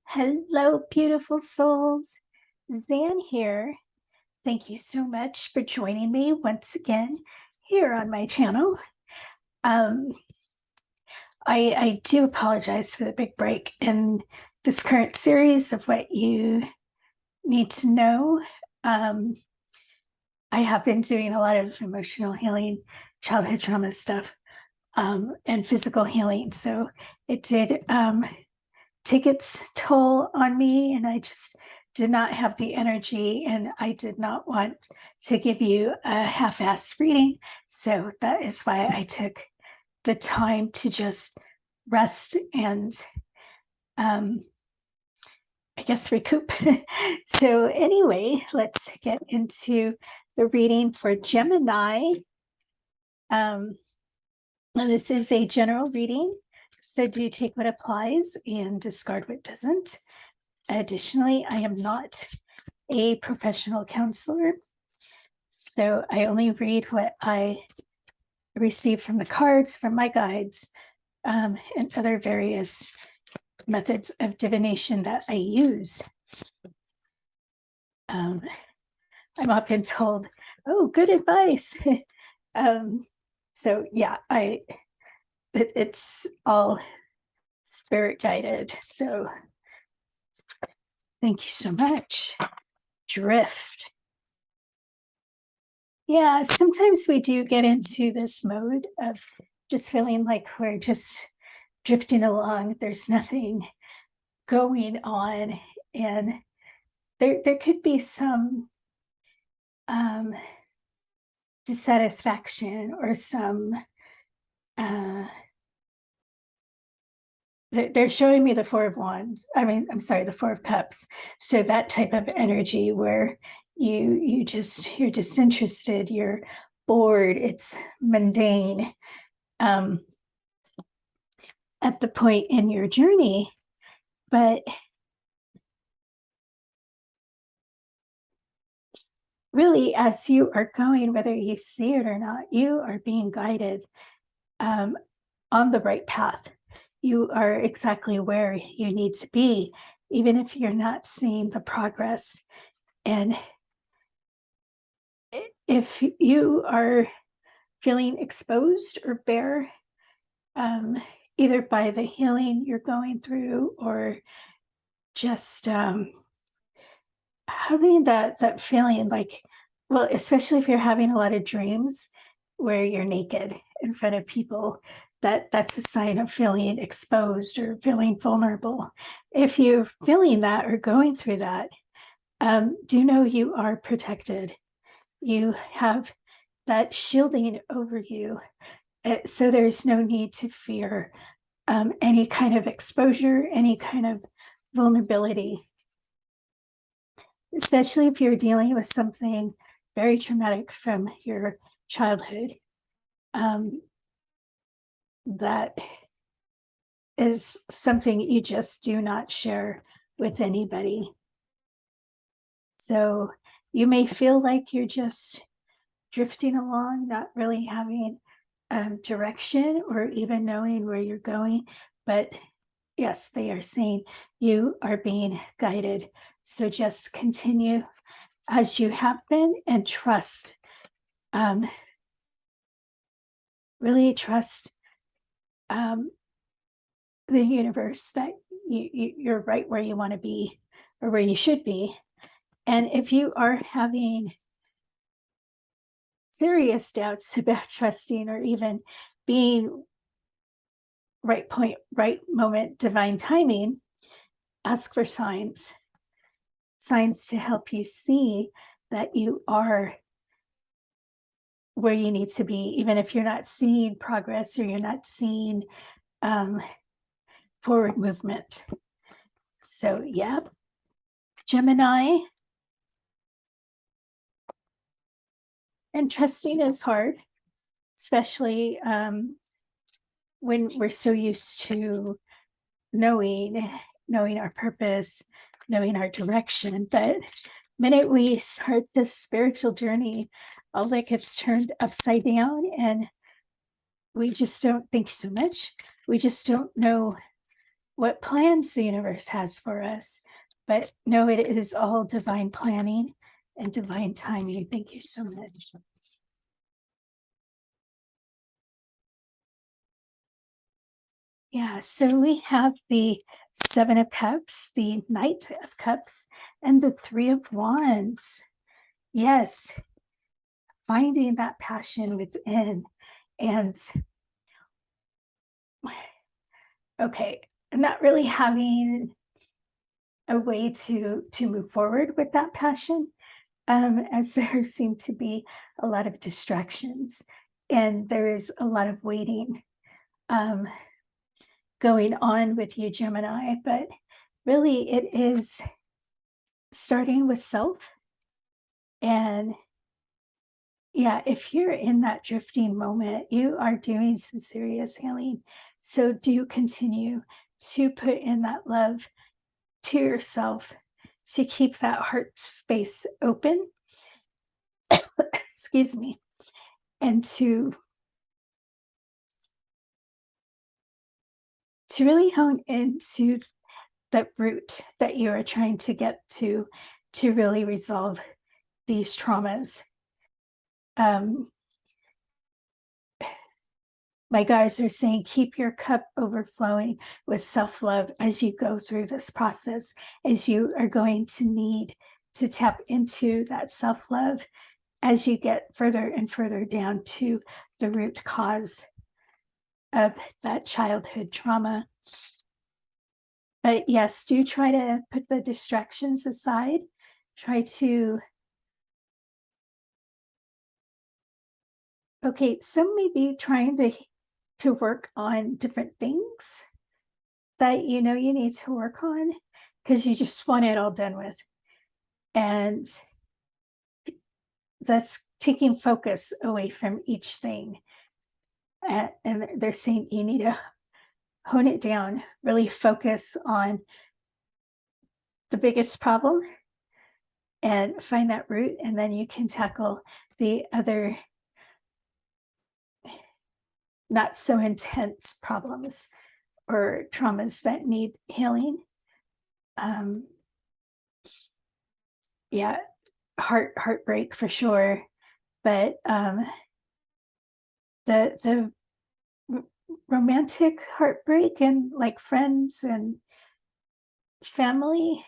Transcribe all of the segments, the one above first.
Hello, beautiful souls. Zan here. Thank you so much for joining me once again here on my channel. Um, I do apologize for the big break in this current series of what you need to know. Um, I have been doing a lot of emotional healing, childhood trauma stuff, and physical healing. So it did take its toll on me, and I just did not have the energy, and I did not want to give you a half-assed reading. So that is why I took the time to just rest and I guess recoup. So anyway, let's get into the reading for Gemini. And this is a general reading, so do take what applies and discard what doesn't. Additionally, I am not a professional counselor, so I only read what I receive from the cards, from my guides, and other various methods of divination that I use. I'm often told, "Oh, good advice." So yeah, it's all spirit guided. So thank you so much. Drift. Yeah, sometimes we do get into this mode of just feeling like we're just drifting along. There's nothing going on, and there could be some um, dissatisfaction or some. Uh, they're showing me the Four of Wands. I mean, I'm sorry, the Four of Cups. So that type of energy where you're disinterested, you're bored, it's mundane. Um, at the point in your journey, but really, as you are going, whether you see it or not, you are being guided um, on the right path. You are exactly where you need to be, even if you're not seeing the progress. And if you are feeling exposed or bare, um, either by the healing you're going through or just having that feeling like, well, especially if you're having a lot of dreams where you're naked in front of people, that's a sign of feeling exposed or feeling vulnerable. If you're feeling that or going through that, do know you are protected. You have that shielding over you. So there's no need to fear any kind of exposure, any kind of vulnerability, especially if you're dealing with something very traumatic from your childhood. That is something you just do not share with anybody. So you may feel like you're just drifting along, not really having direction or even knowing where you're going. But yes, they are saying you are being guided. So just continue as you have been and trust. Really trust um, the universe that you're right where you want to be or where you should be. And if you are having serious doubts about trusting or even being right point, right moment, divine timing, ask for signs to help you see that you are where you need to be, even if you're not seeing progress or you're not seeing forward movement. So, yeah, Gemini. And trusting is hard, especially when we're so used to knowing our purpose, knowing our direction. But minute we start this spiritual journey, all that gets turned upside down, and we just don't think so much. We just don't know what plans the universe has for us. But no, it is all divine planning and divine timing. Thank you so much. Yeah, so we have the Seven of Cups, the Knight of Cups, and the Three of Wands. Yes, finding that passion within. And okay, not really having a way to move forward with that passion, as there seem to be a lot of distractions and there is a lot of waiting um, going on with you, Gemini. But really, it is starting with self. And yeah, if you're in that drifting moment, you are doing some serious healing. So do continue to put in that love to yourself to keep that heart space open, excuse me, and to really hone into the root that you are trying to get to really resolve these traumas. Um, my guys are saying keep your cup overflowing with self love as you go through this process, as you are going to need to tap into that self love as you get further and further down to the root cause of that childhood trauma. But yes, do try to put the distractions aside. Try to, okay, some may be trying to work on different things that you know you need to work on because you just want it all done with. And that's taking focus away from each thing. And they're saying you need to hone it down, really focus on the biggest problem and find that root, and then you can tackle the other not so intense problems or traumas that need healing. Um, yeah, heartbreak for sure, but the romantic heartbreak and like friends and family,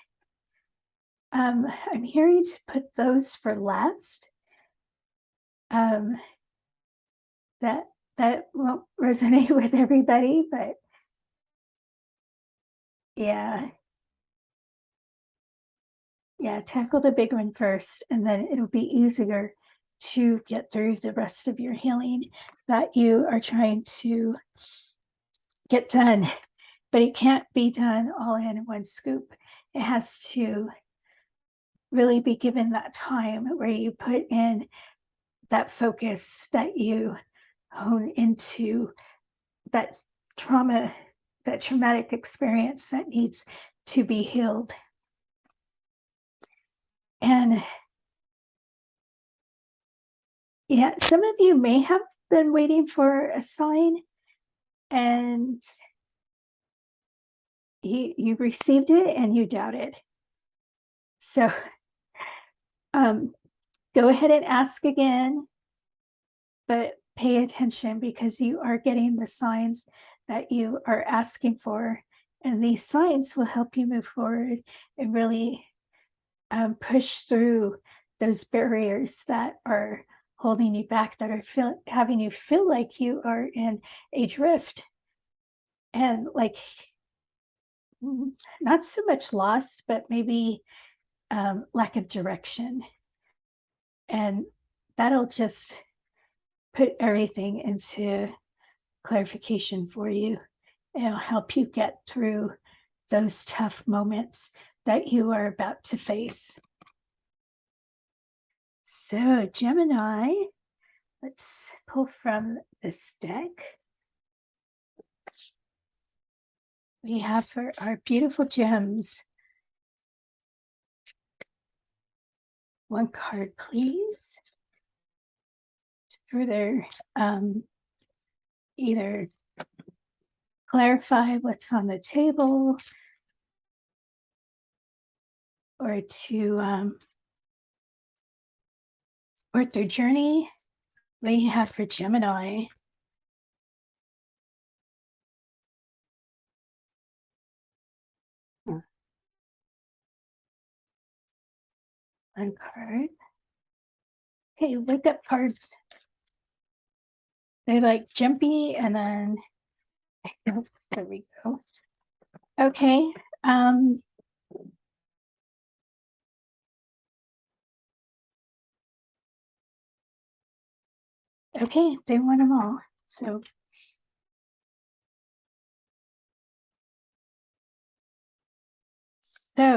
I'm hearing to put those for last. Um, that that won't resonate with everybody, but yeah, yeah, tackle the big one first, and then it'll be easier to get through the rest of your healing that you are trying to get done. But it can't be done all in one scoop. It has to really be given that time where you put in that focus, that you hone into that trauma, that traumatic experience that needs to be healed. And yeah, some of you may have been waiting for a sign and you received it and you doubted. So um, go ahead and ask again, but pay attention because you are getting the signs that you are asking for. And these signs will help you move forward and really push through those barriers that are holding you back, that are having you feel like you are in a drift and like not so much lost, but maybe lack of direction. And that'll just put everything into clarification for you. It'll help you get through those tough moments that you are about to face. So, Gemini, let's pull from this deck. We have for our beautiful gems. One card, please. Further, either clarify what's on the table, or to support their journey. What do you have for Gemini? Hmm, one card. Okay, wake up cards. They're like jumpy, and then there we go. Okay. Um, okay, they want them all. So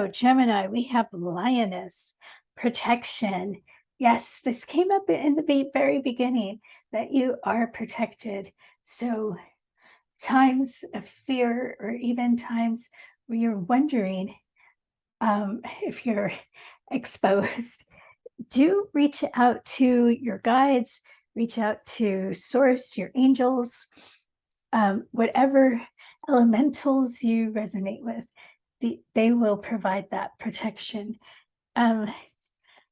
Gemini, we have lioness, protection. Yes, this came up in the very beginning that you are protected. So times of fear, or even times where you're wondering if you're exposed, do reach out to your guides, reach out to source, your angels, whatever elementals you resonate with, they will provide that protection. Um,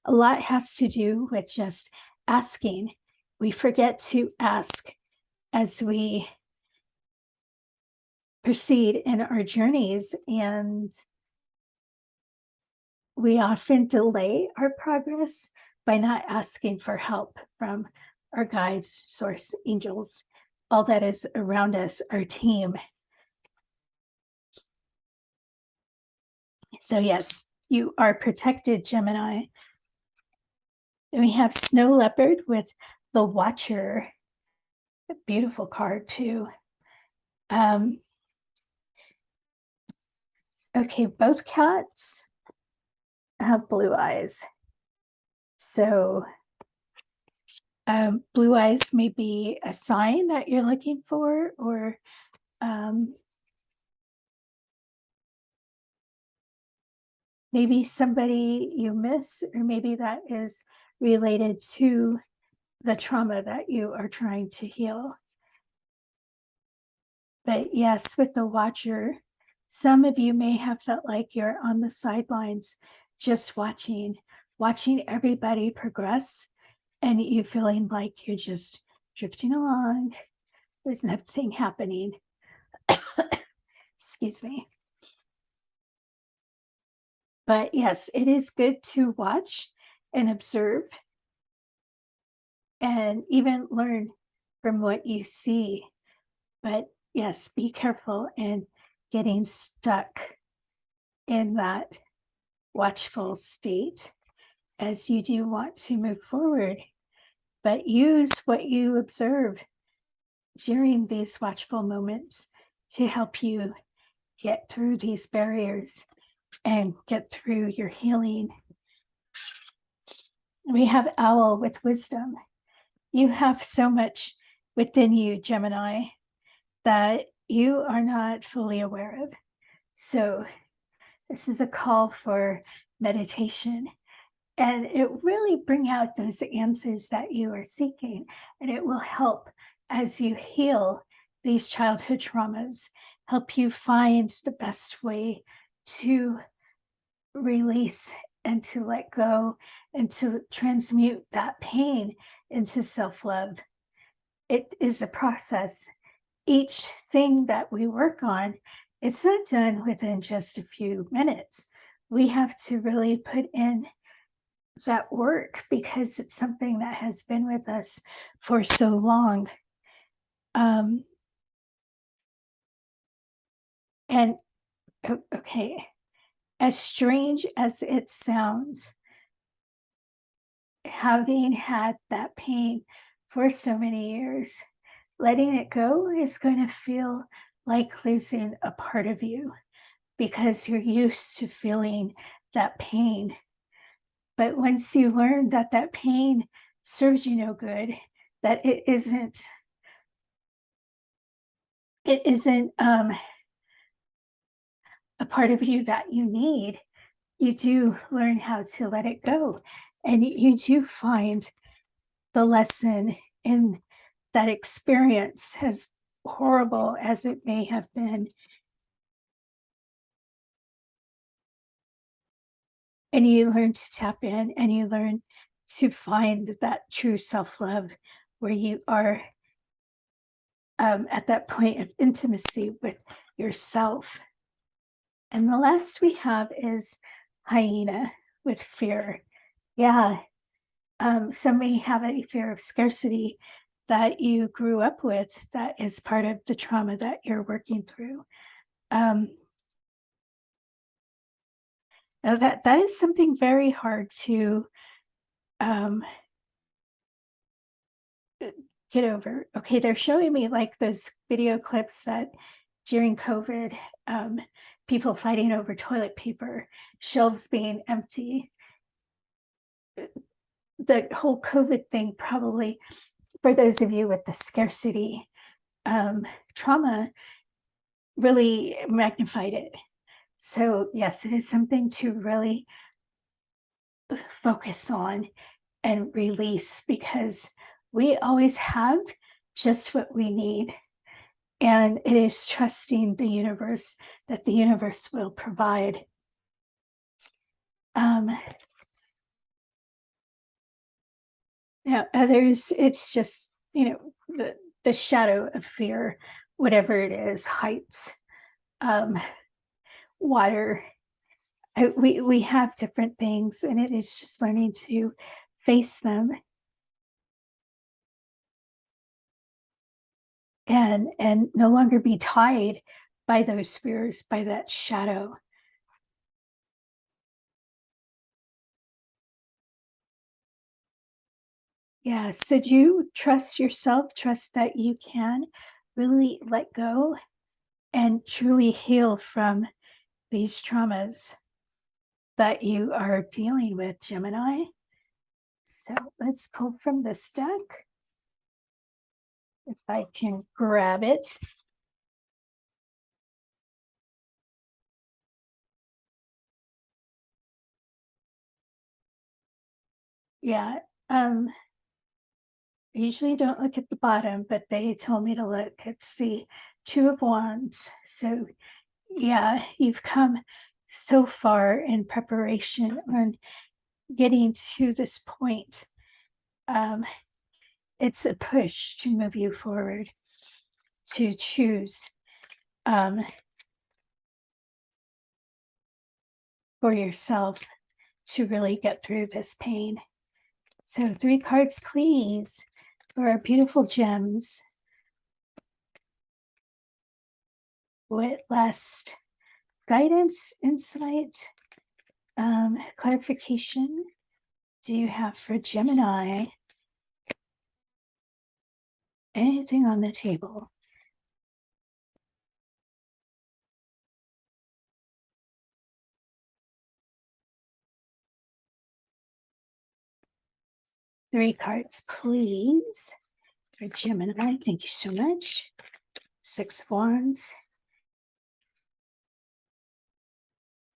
a lot has to do with just asking. We forget to ask as we proceed in our journeys, and we often delay our progress by not asking for help from our guides, source, angels, all that is around us, our team. So, yes, you are protected, Gemini. And we have Snow Leopard with the Watcher. A beautiful card, too. Okay, both cats have blue eyes. So, blue eyes may be a sign that you're looking for, or maybe somebody you miss, or maybe that is related to the trauma that you are trying to heal. But yes, with the Watcher, some of you may have felt like you're on the sidelines, just watching everybody progress, and you feeling like you're just drifting along with nothing happening. Excuse me. But yes, it is good to watch and observe, and even learn from what you see. But yes, be careful in getting stuck in that watchful state, as you do want to move forward. But use what you observe during these watchful moments to help you get through these barriers and get through your healing. We have Owl with wisdom. You have so much within you, Gemini, that you are not fully aware of. So, this is a call for meditation, and it really bring out those answers that you are seeking, and it will help as you heal these childhood traumas, help you find the best way to release and to let go and to transmute that pain into self-love. It is a process. Each thing that we work on, it's not done within just a few minutes. We have to really put in that work because it's something that has been with us for so long. Um, and okay, as strange as it sounds, having had that pain for so many years, letting it go is going to feel like losing a part of you because you're used to feeling that pain. But once you learn that that pain serves you no good, that it isn't a part of you that you need, you do learn how to let it go, and you do find the lesson in that experience has horrible as it may have been, and you learn to tap in and you learn to find that true self-love where you are at that point of intimacy with yourself. And the last we have is hyena with fear. Yeah, some may have a fear of scarcity that you grew up with that is part of the trauma that you're working through. Um, now that is something very hard to um, get over. Okay, they're showing me like those video clips that during COVID, um, people fighting over toilet paper, shelves being empty. The whole COVID thing probably, for those of you with the scarcity um, trauma, really magnified it. So yes, it is something to really focus on and release because we always have just what we need. And it is trusting the universe that the universe will provide. Um, Now, others, it's just, the shadow of fear, whatever it is, heights, um, water. We have different things, and it is just learning to face them and no longer be tied by those fears, by that shadow. Yeah. So do you trust yourself? Trust that you can really let go and truly heal from these traumas that you are dealing with, Gemini. So let's pull from this deck. If I can grab it. Yeah. I usually don't look at the bottom, but they told me to look. It's the Two of Wands. So yeah, you've come so far in preparation on getting to this point. Um, it's a push to move you forward, to choose um, for yourself to really get through this pain. So 3 cards, please, for our beautiful gems. What last guidance, insight, clarification do you have for Gemini? Anything on the table? Three cards, please, for Gemini. Thank you so much. 6 of Wands.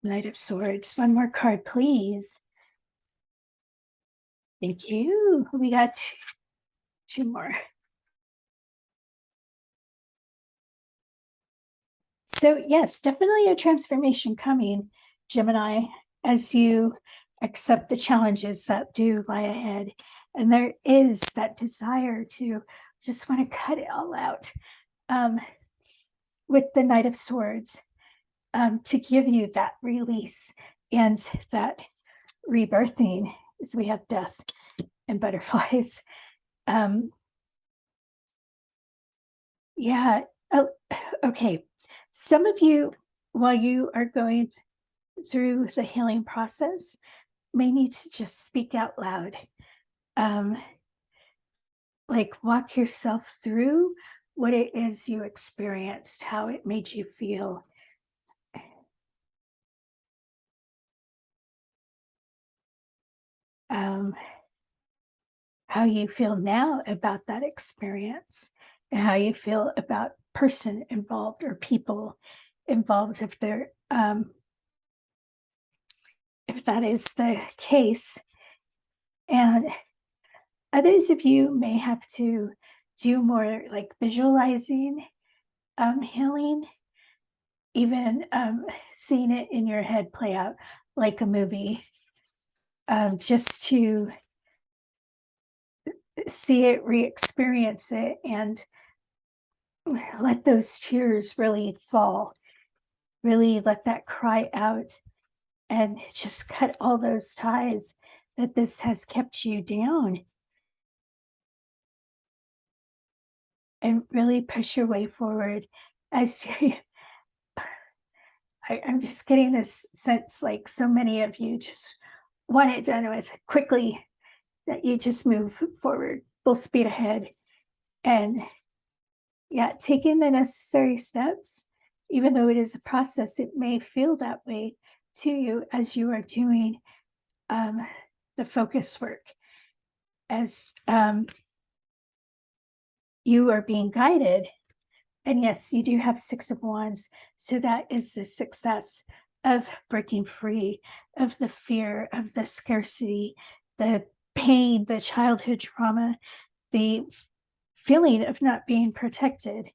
Knight of Swords. One more card, please. Thank you. We got two more. So yes, definitely a transformation coming, Gemini, as you accept the challenges that do lie ahead. And there is that desire to just want to cut it all out. With the Knight of Swords, to give you that release and that rebirthing, as we have death and butterflies. Yeah. Oh, okay. Some of you, while you are going through the healing process, may need to just speak out loud. Like walk yourself through what it is you experienced, how it made you feel. Um, how you feel now about that experience and how you feel about person involved or people involved if that is the case. And others of you may have to do more like visualizing healing, even seeing it in your head play out like a movie, just to see it, re experience it, and let those tears really fall, really let that cry out, and just cut all those ties that this has kept you down, and really push your way forward as you, I'm just getting this sense like so many of you just want it done with quickly, that you just move forward full speed ahead. And yeah, taking the necessary steps, even though it is a process, it may feel that way to you as you are doing um, the focus work, as you are being guided. And yes, you do have Six of Wands. So that is the success of breaking free of the fear, of the scarcity, the pain, the childhood trauma, the feeling of not being protected,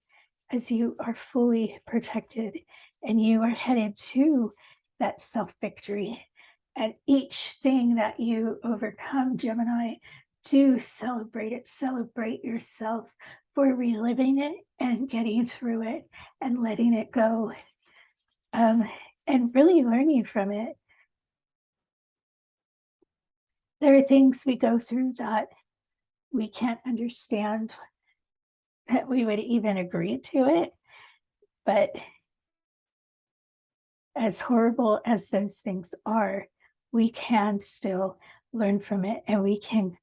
as you are fully protected and you are headed to that self victory. And each thing that you overcome, Gemini, do celebrate it. Celebrate yourself for reliving it and getting through it and letting it go, um, and really learning from it. There are things we go through that we can't understand, that we would even agree to it. But as horrible as those things are, we can still learn from it, and we can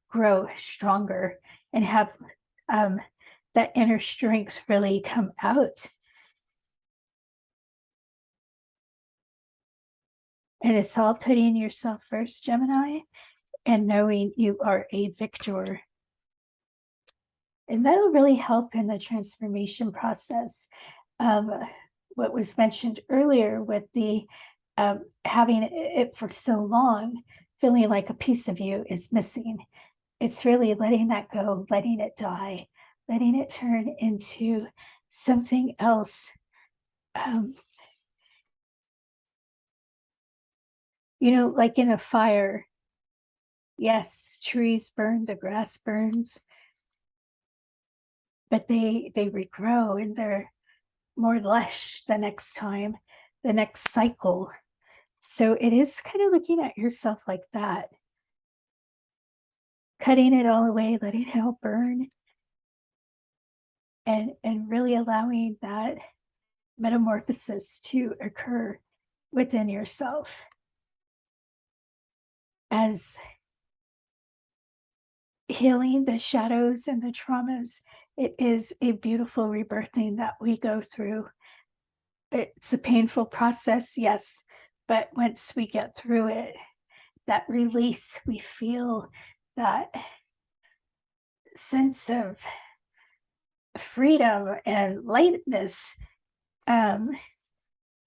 grow stronger and have um, that inner strength really come out. And it's all putting yourself first, Gemini, and knowing you are a victor. And that'll really help in the transformation process. What was mentioned earlier with the having it for so long, feeling like a piece of you is missing. It's really letting that go, letting it die, letting it turn into something else. Um, like in a fire, yes, trees burn, the grass burns, but they regrow and they're more lush the next time, the next cycle. So it is kind of looking at yourself like that, cutting it all away, letting it all burn, and really allowing that metamorphosis to occur within yourself as healing the shadows and the traumas. It is a beautiful rebirthing that we go through. It's a painful process, yes, but once we get through it, that release, we feel that sense of freedom and lightness, um,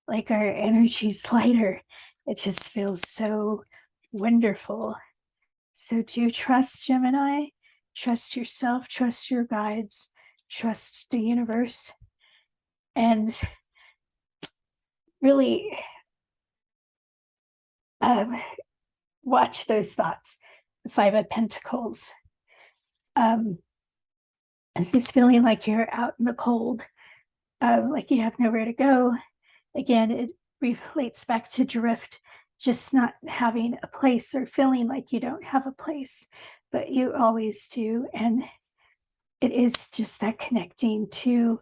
like our energy's lighter. It just feels so wonderful. So do trust, Gemini. Trust yourself, trust your guides, trust the universe, and really um, watch those thoughts. The Five of Pentacles. Is this feeling like you're out in the cold, like you have nowhere to go? Again, it relates back to drift, just not having a place or feeling like you don't have a place, but you always do. And it is just that connecting to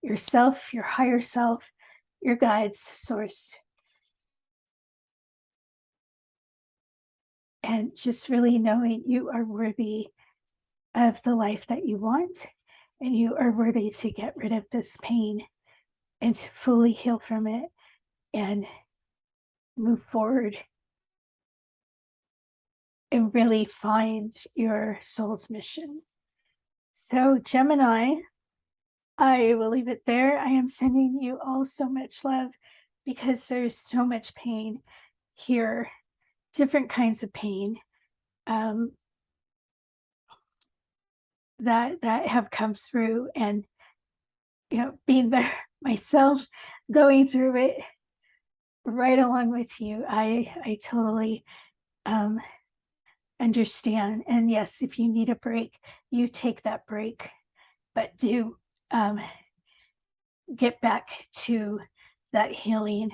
yourself, your higher self, your guides, source, and just really knowing you are worthy of the life that you want, and you are worthy to get rid of this pain and to fully heal from it and move forward and really find your soul's mission. So, Gemini, I will leave it there. I am sending you all so much love because there's so much pain here, different kinds of pain, um, that have come through, and being there myself, going through it right along with you. I totally um, understand. And yes, if you need a break, you take that break, but do um, get back to that healing,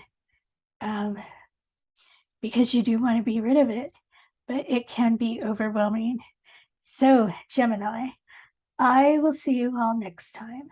um, because you do want to be rid of it, but it can be overwhelming. So, Gemini, I will see you all next time.